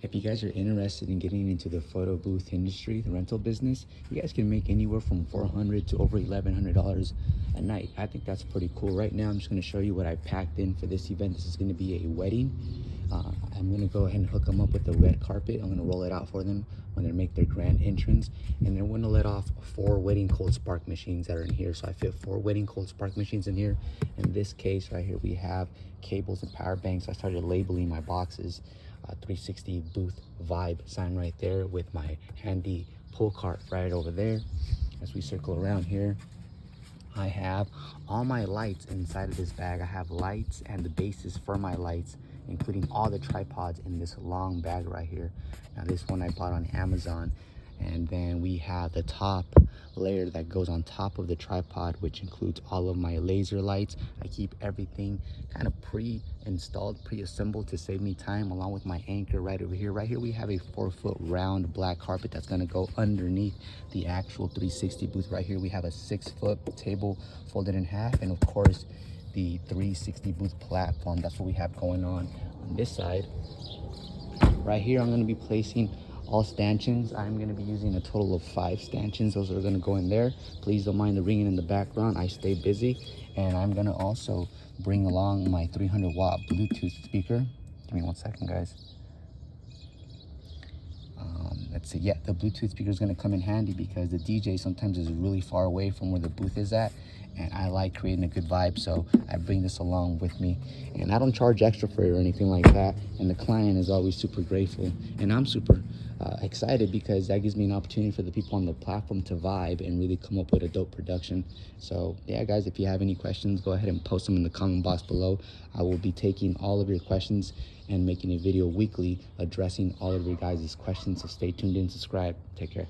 If you guys are interested in getting into the photo booth industry, the rental business, you guys can make anywhere from $400 to over $1,100 a night. I think that's pretty cool. Right now, I'm just going to show you what I packed in for this event. This is going to be a wedding. I'm going to go ahead and hook them up with the red carpet. I'm going to roll it out for them when they make their grand entrance. And then we're going to let off 4 wedding cold spark machines that are in here. So I fit 4 wedding cold spark machines in here. In this case right here, we have cables and power banks. I started labeling my boxes. 360 booth vibe sign right there with my handy pull cart right over there. As we circle around here, I have all my lights inside of this bag. I have lights and the bases for my lights, including all the tripods in this long bag right here. Now this one I bought on Amazon. And then we have the top layer that goes on top of the tripod, which includes all of my laser lights. I keep everything kind of pre-installed, pre-assembled to save me time, along with my anchor right over here. Right here we have a 4-foot round black carpet that's going to go underneath the actual 360 booth. Right here we have a 6-foot table folded in half, and of course the 360 booth platform. That's what we have going on this side. Right here I'm going to be placing all stanchions. I'm going to be using a total of 5 stanchions. Those are going to go in there. Please don't mind the ringing in the background. I stay busy. And I'm going to also bring along my 300-watt Bluetooth speaker. Give me 1 second, guys. Let's see. Yeah, the Bluetooth speaker is going to come in handy because the DJ sometimes is really far away from where the booth is at, and I like creating a good vibe, so I bring this along with me. And I don't charge extra for it or anything like that, and the client is always super grateful, and I'm super excited because that gives me an opportunity for the people on the platform to vibe and really come up with a dope production. So yeah, guys, if you have any questions, go ahead and post them in the comment box below. I will be taking all of your questions and making a video weekly addressing all of your guys' questions. So stay tuned and subscribe. Take care.